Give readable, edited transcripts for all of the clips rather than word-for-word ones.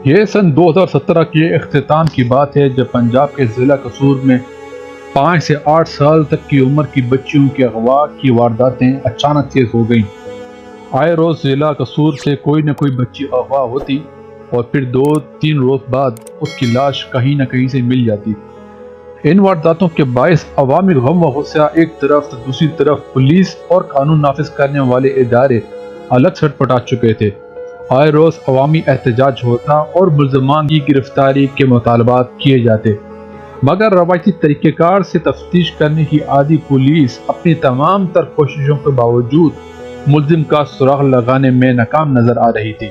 یہ سن 2017 کے اختتام کی بات ہے جب پنجاب کے ضلع قصور میں 5 سے 8 سال تک کی عمر کی بچیوں کے اغوا کی وارداتیں اچانک تیز ہو گئیں۔ آئے روز ضلع قصور سے کوئی نہ کوئی بچی اغوا ہوتی اور پھر 2-3 روز بعد اس کی لاش کہیں نہ کہیں سے مل جاتی۔ ان وارداتوں کے باعث عوامی غم و غصہ ایک طرف تو دوسری طرف پولیس اور قانون نافذ کرنے والے ادارے الگ سٹ پٹا چکے تھے۔ آئے روز عوامی احتجاج ہوتا اور ملزمان کی گرفتاری کے مطالبات کیے جاتے، مگر روایتی طریقہ کار سے تفتیش کرنے کی عادی پولیس اپنی تمام تر کوششوں کے باوجود ملزم کا سراغ لگانے میں ناکام نظر آ رہی تھی۔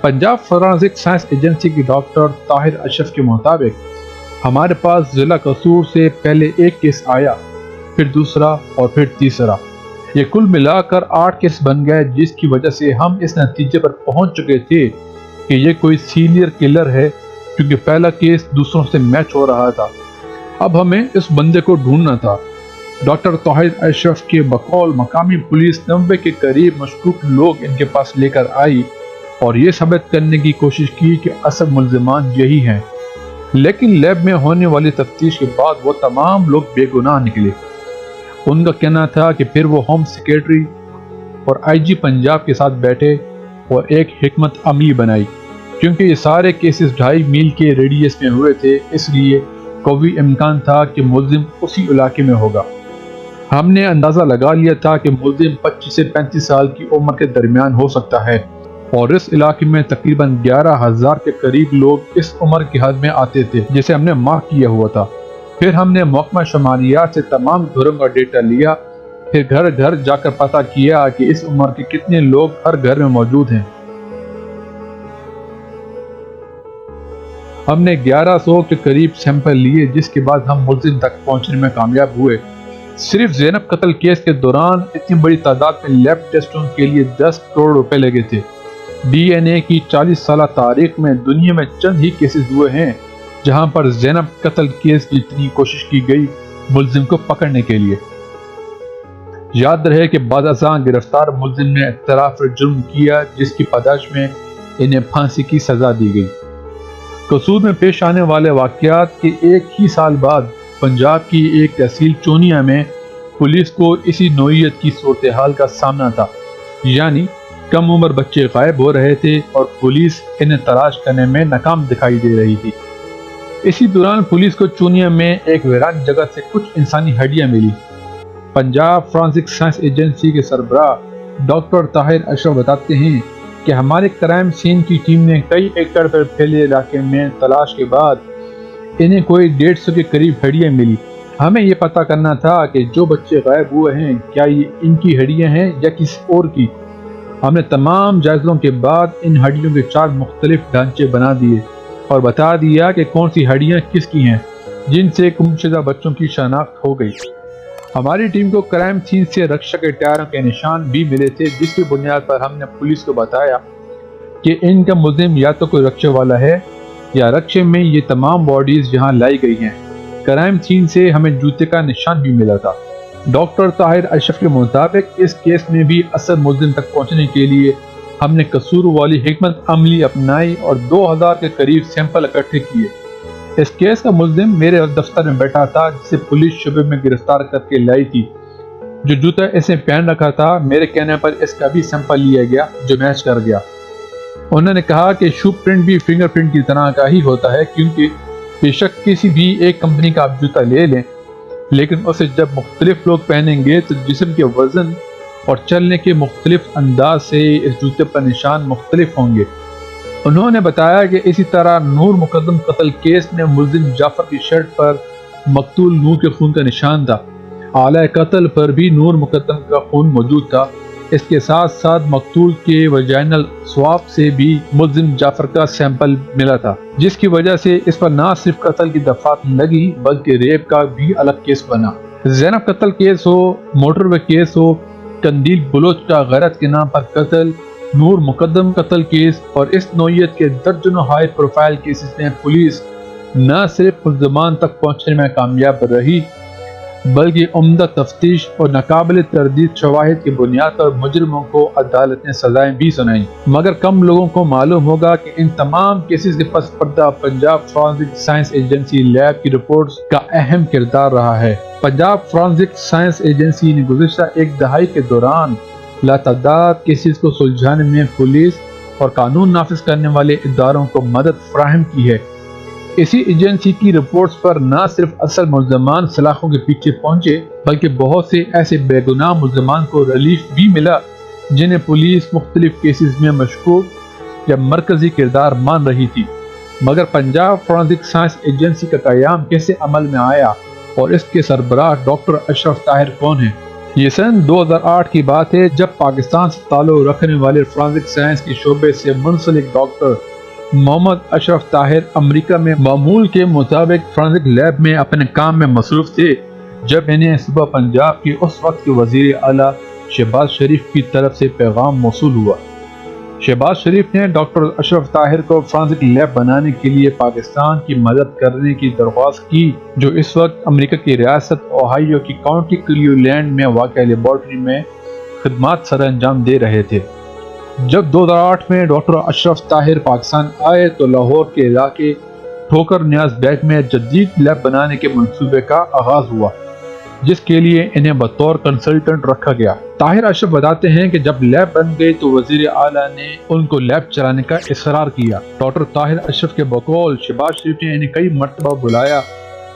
پنجاب فورینسک سائنس ایجنسی کی ڈاکٹر طاہر اشرف کے مطابق ہمارے پاس ضلع قصور سے پہلے ایک کیس آیا، پھر دوسرا اور پھر تیسرا۔ یہ کل ملا کر 8 کیس بن گئے، جس کی وجہ سے ہم اس نتیجے پر پہنچ چکے تھے کہ یہ کوئی سینئر کلر ہے، کیونکہ پہلا کیس دوسروں سے میچ ہو رہا تھا۔ اب ہمیں اس بندے کو ڈھونڈنا تھا۔ ڈاکٹر طاہر اشرف کے بقول مقامی پولیس 90 کے قریب مشکوک لوگ ان کے پاس لے کر آئی اور یہ ثابت کرنے کی کوشش کی کہ اصل ملزمان یہی ہیں، لیکن لیب میں ہونے والی تفتیش کے بعد وہ تمام لوگ بے گناہ نکلے۔ ان کا کہنا تھا کہ پھر وہ ہوم سیکریٹری اور آئی جی پنجاب کے ساتھ بیٹھے اور ایک حکمت عملی بنائی۔ کیونکہ یہ سارے کیسز 2.5 میل کے ریڈیس میں ہوئے تھے، اس لیے قوی امکان تھا کہ ملزم اسی علاقے میں ہوگا۔ ہم نے اندازہ لگا لیا تھا کہ ملزم 25 سے 35 سال کی عمر کے درمیان ہو سکتا ہے، اور اس علاقے میں تقریباً 11,000 کے قریب لوگ اس عمر کی حد میں آتے تھے جسے ہم نے مارک کیا ہوا تھا۔ پھر ہم نے محکمہ شماریات سے تمام گھروں کا ڈیٹا لیا، پھر گھر گھر جا کر پتہ کیا کہ اس عمر کے کتنے لوگ ہر گھر میں موجود ہیں۔ ہم نے 1100 کے قریب سیمپل لیے، جس کے بعد ہم ملزم تک پہنچنے میں کامیاب ہوئے۔ صرف زینب قتل کیس کے دوران اتنی بڑی تعداد میں لیب ٹیسٹوں کے لیے 10 کروڑ روپے لگے تھے۔ ڈی این اے کی 40 سالہ تاریخ میں دنیا میں چند ہی کیسز ہوئے ہیں جہاں پر زینب قتل کیس کی اتنی کوشش کی گئی ملزم کو پکڑنے کے لیے۔ یاد رہے کہ بعد ازاں گرفتار ملزم نے اعتراف جرم کیا، جس کی پاداش میں انہیں پھانسی کی سزا دی گئی۔ قصور میں پیش آنے والے واقعات کے ایک ہی سال بعد پنجاب کی ایک تحصیل چونیا میں پولیس کو اسی نوعیت کی صورتحال کا سامنا تھا، یعنی کم عمر بچے غائب ہو رہے تھے اور پولیس انہیں تلاش کرنے میں ناکام دکھائی دے رہی تھی۔ اسی دوران پولیس کو چونیا میں ایک ویران جگہ سے کچھ انسانی ہڈیاں ملی۔ پنجاب فورینسک سائنس ایجنسی کے سربراہ ڈاکٹر طاہر اشرف بتاتے ہیں کہ ہمارے کرائم سین کی ٹیم نے کئی ایکڑ پر پھیلے علاقے میں تلاش کے بعد انہیں کوئی 150 کے قریب ہڈیاں ملی۔ ہمیں یہ پتہ کرنا تھا کہ جو بچے غائب ہوئے ہیں کیا یہ ان کی ہڈیاں ہیں یا کسی اور کی۔ ہم نے تمام جائزوں کے بعد ان ہڈیوں کے 4 مختلف ڈھانچے بنا دیے اور بتا دیا کہ کون سی ہڈیاں کس کی ہیں، جن سے گمشدہ بچوں کی شناخت ہو گئی۔ ہماری ٹیم کو کرائم سین سے رکشہ کے ٹائروں کے نشان بھی ملے تھے، جس کی بنیاد پر ہم نے پولیس کو بتایا کہ ان کا ملزم یا تو کوئی رکشے والا ہے یا رکشے میں یہ تمام باڈیز یہاں لائی گئی ہیں۔ کرائم سین سے ہمیں جوتے کا نشان بھی ملا تھا۔ ڈاکٹر طاہر اشرف کے مطابق اس کیس میں بھی اصل ملزم تک پہنچنے کے لیے ہم نے قصور والی حکمت عملی اپنائی اور 2000 کے قریب سیمپل اکٹھے کیے۔ اس کیس کا ملزم میرے دفتر میں بیٹھا تھا، جسے پولیس شعبے میں گرفتار کر کے لائی تھی۔ جو جوتا اسے پہن رکھا تھا، میرے کہنے پر اس کا بھی سیمپل لیا گیا جو میچ کر گیا۔ انہوں نے کہا کہ شو پرنٹ بھی فنگر پرنٹ کی طرح کا ہی ہوتا ہے، کیونکہ بے شک کسی بھی ایک کمپنی کا آپ جوتا لے لیں، لیکن اسے جب مختلف لوگ پہنیں گے تو جسم کے وزن اور چلنے کے مختلف انداز سے اس جوتے پر نشان مختلف ہوں گے۔ انہوں نے بتایا کہ اسی طرح نور مقدم قتل کیس میں ملزم جعفر کی شرٹ پر مقتول نور کے خون کا نشان تھا۔ آلہ قتل پر بھی نور مقدم کا خون موجود تھا۔ اس کے ساتھ ساتھ مقتول کے ویجائنل سواب سے بھی ملزم جعفر کا سیمپل ملا تھا، جس کی وجہ سے اس پر نہ صرف قتل کی دفعات لگی بلکہ ریپ کا بھی الگ کیس بنا۔ زینب قتل کیس ہو، موٹر وے کیس ہو، قندیل بلوچ کا غیرت کے نام پر قتل، نور مقدم قتل کیس اور اس نوعیت کے درجنوں ہائی پروفائل کیسز میں پولیس نہ صرف ملزمان تک پہنچنے میں کامیاب رہی بلکہ عمدہ تفتیش اور ناقابل تردید شواہد کی بنیاد پر مجرموں کو عدالت نے سزائیں بھی سنائیں۔ مگر کم لوگوں کو معلوم ہوگا کہ ان تمام کیسز کے پس پردہ Punjab forensic science agency lab کی رپورٹس کا اہم کردار رہا ہے۔ پنجاب فورینسک سائنس ایجنسی نے گزشتہ ایک دہائی کے دوران لاتعداد کیسز کو سلجھانے میں پولیس اور قانون نافذ کرنے والے اداروں کو مدد فراہم کی ہے۔ اسی ایجنسی کی رپورٹس پر نہ صرف اصل ملزمان سلاخوں کے پیچھے پہنچے بلکہ بہت سے ایسے بے گناہ ملزمان کو ریلیف بھی ملا جنہیں پولیس مختلف کیسز میں مشکوک یا مرکزی کردار مان رہی تھی۔ مگر پنجاب فورینسک سائنس ایجنسی کا قیام کیسے عمل میں آیا اور اس کے سربراہ ڈاکٹر اشرف طاہر کون ہیں؟ یہ سن 2008 کی بات ہے جب پاکستان سے تعلق رکھنے والے فورینسک سائنس کے شعبے سے منسلک ڈاکٹر محمد اشرف طاہر امریکہ میں معمول کے مطابق فورینسک لیب میں اپنے کام میں مصروف تھے جب انہیں صوبہ پنجاب کے اس وقت کے وزیر اعلیٰ شہباز شریف کی طرف سے پیغام موصول ہوا۔ شہباز شریف نے ڈاکٹر اشرف طاہر کو فورینسک لیب بنانے کے لیے پاکستان کی مدد کرنے کی درخواست کی جو اس وقت امریکہ کی ریاست اوہایو کی کاؤنٹی کلیولینڈ میں واقع لیبارٹری میں خدمات سر انجام دے رہے تھے۔ جب 2008 میں ڈاکٹر اشرف طاہر پاکستان آئے تو لاہور کے علاقے ٹھوکر نیاز بیگ میں جدید لیب بنانے کے منصوبے کا آغاز ہوا جس کے لیے انہیں بطور کنسلٹنٹ رکھا گیا۔ طاہر اشرف بتاتے ہیں کہ جب لیب بن گئی تو وزیر اعلیٰ نے ان کو لیب چلانے کا اصرار کیا۔ ڈاکٹر طاہر اشرف کے بقول شہباز شریف نے انہیں کئی مرتبہ بلایا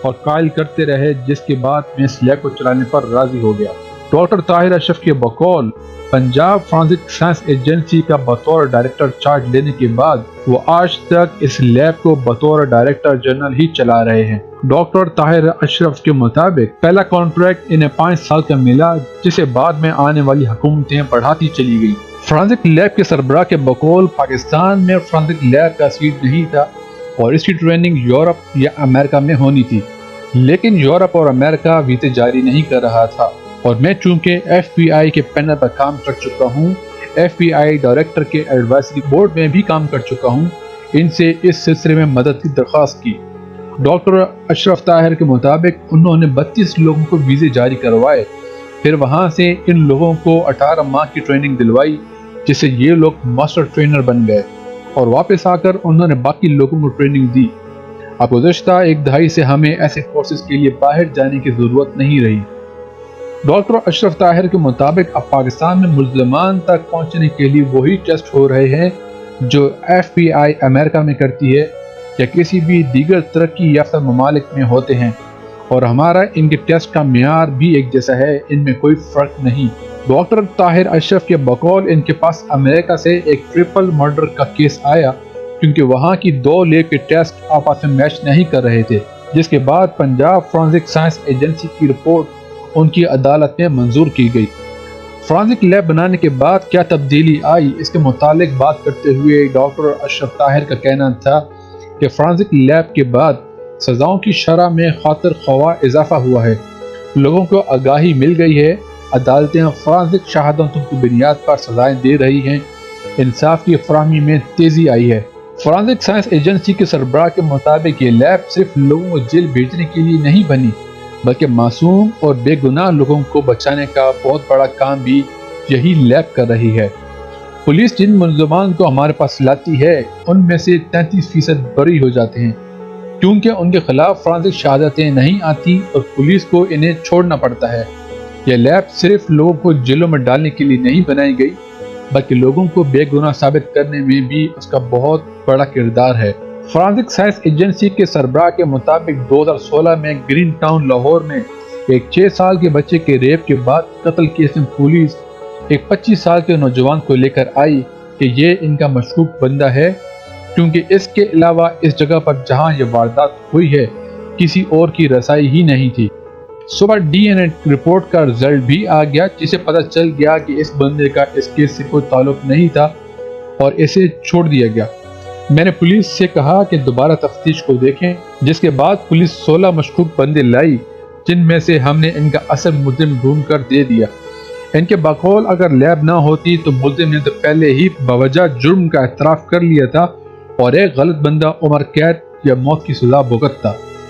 اور قائل کرتے رہے جس کے بعد میں اس لیب کو چلانے پر راضی ہو گیا۔ ڈاکٹر طاہر اشرف کے بقول پنجاب فورینسک سائنس ایجنسی کا بطور ڈائریکٹر چارج لینے کے بعد وہ آج تک اس لیب کو بطور ڈائریکٹر جنرل ہی چلا رہے ہیں۔ ڈاکٹر طاہر اشرف کے مطابق پہلا کانٹریکٹ انہیں 5 سال کا ملا جسے بعد میں آنے والی حکومتیں بڑھاتی چلی گئی۔ فورینسک لیب کے سربراہ کے بقول پاکستان میں فورینسک لیب کا سیٹ نہیں تھا اور اس کی ٹریننگ یورپ یا امریکہ میں ہونی تھی، لیکن یورپ اور امریکہ ویزے جاری نہیں کر رہا تھا اور میں چونکہ ایف بی آئی کے پینل پر کام کر چکا ہوں، ایف بی آئی ڈائریکٹر کے ایڈوائزری بورڈ میں بھی کام کر چکا ہوں، ان سے اس سلسلے میں مدد کی درخواست کی۔ ڈاکٹر اشرف طاہر کے مطابق انہوں نے 32 لوگوں کو ویزے جاری کروائے، پھر وہاں سے ان لوگوں کو 18 ماہ کی ٹریننگ دلوائی جس سے یہ لوگ ماسٹر ٹرینر بن گئے اور واپس آ کر انہوں نے باقی لوگوں کو ٹریننگ دی۔ اب گزشتہ ایک دہائی سے ہمیں ایسے کورسز کے لیے باہر جانے کی ضرورت نہیں رہی۔ ڈاکٹر اشرف طاہر کے مطابق اب پاکستان میں ملزمان تک پہنچنے کے لیے وہی ٹیسٹ ہو رہے ہیں جو ایف بی آئی امریکہ میں کرتی ہے یا کسی بھی دیگر ترقی یافتہ ممالک میں ہوتے ہیں، اور ہمارا ان کے ٹیسٹ کا معیار بھی ایک جیسا ہے، ان میں کوئی فرق نہیں۔ ڈاکٹر طاہر اشرف کے بقول ان کے پاس امریکہ سے ایک ٹرپل مرڈر کا کیس آیا کیونکہ وہاں کی 2 لیب کے ٹیسٹ آپس میں میچ نہیں کر رہے تھے، جس کے بعد پنجاب فورینسک سائنس ایجنسی کی رپورٹ ان کی عدالت میں منظور کی گئی۔ فورینسک لیب بنانے کے بعد کیا تبدیلی آئی اس کے متعلق بات کرتے ہوئے ڈاکٹر اشرف طاہر کا کہنا تھا کہ فورینسک لیب کے بعد سزاؤں کی شرح میں خاطر خواہ اضافہ ہوا ہے، لوگوں کو آگاہی مل گئی ہے، عدالتیں فورینسک شہادتوں کی بنیاد پر سزائیں دے رہی ہیں، انصاف کی فراہمی میں تیزی آئی ہے۔ فورینسک سائنس ایجنسی کے سربراہ کے مطابق یہ لیب صرف لوگوں کو جیل بھیجنے کے لیے نہیں بنی بلکہ معصوم اور بے گناہ لوگوں کو بچانے کا بہت بڑا کام بھی یہی لیب کر رہی ہے۔ پولیس جن ملزمان کو ہمارے پاس لاتی ہے ان میں سے 33% بری ہو جاتے ہیں کیونکہ ان کے خلاف فورینسک شہادتیں نہیں آتی اور پولیس کو انہیں چھوڑنا پڑتا ہے۔ یہ لیب صرف لوگوں کو جیلوں میں ڈالنے کے لیے نہیں بنائی گئی بلکہ لوگوں کو بے گناہ ثابت کرنے میں بھی اس کا بہت بڑا کردار ہے۔ فورینسک سائنس ایجنسی کے سربراہ کے مطابق 2016 میں گرین ٹاؤن لاہور میں ایک 6 سال کے بچے کے ریپ کے بعد قتل کیس میں پولیس ایک 25 سال کے نوجوان کو لے کر آئی کہ یہ ان کا مشکوک بندہ ہے کیونکہ اس کے علاوہ اس جگہ پر جہاں یہ واردات ہوئی ہے کسی اور کی رسائی ہی نہیں تھی۔ صبح ڈی این اے رپورٹ کا رزلٹ بھی آ گیا جسے پتہ چل گیا کہ اس بندے کا اس کیس سے کوئی تعلق نہیں تھا اور اسے چھوڑ دیا گیا۔ میں نے پولیس سے کہا کہ دوبارہ تفتیش کو دیکھیں، جس کے بعد پولیس 16 مشکوک بندے لائی جن میں سے ہم نے ان کا اصل ملزم ڈھونڈ کر دے دیا۔ ان کے بقول اگر لیب نہ ہوتی تو ملزم نے تو پہلے ہی بوجہ جرم کا اعتراف کر لیا تھا اور ایک غلط بندہ عمر قید یا موت کی سزا بھگتتا۔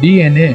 DNA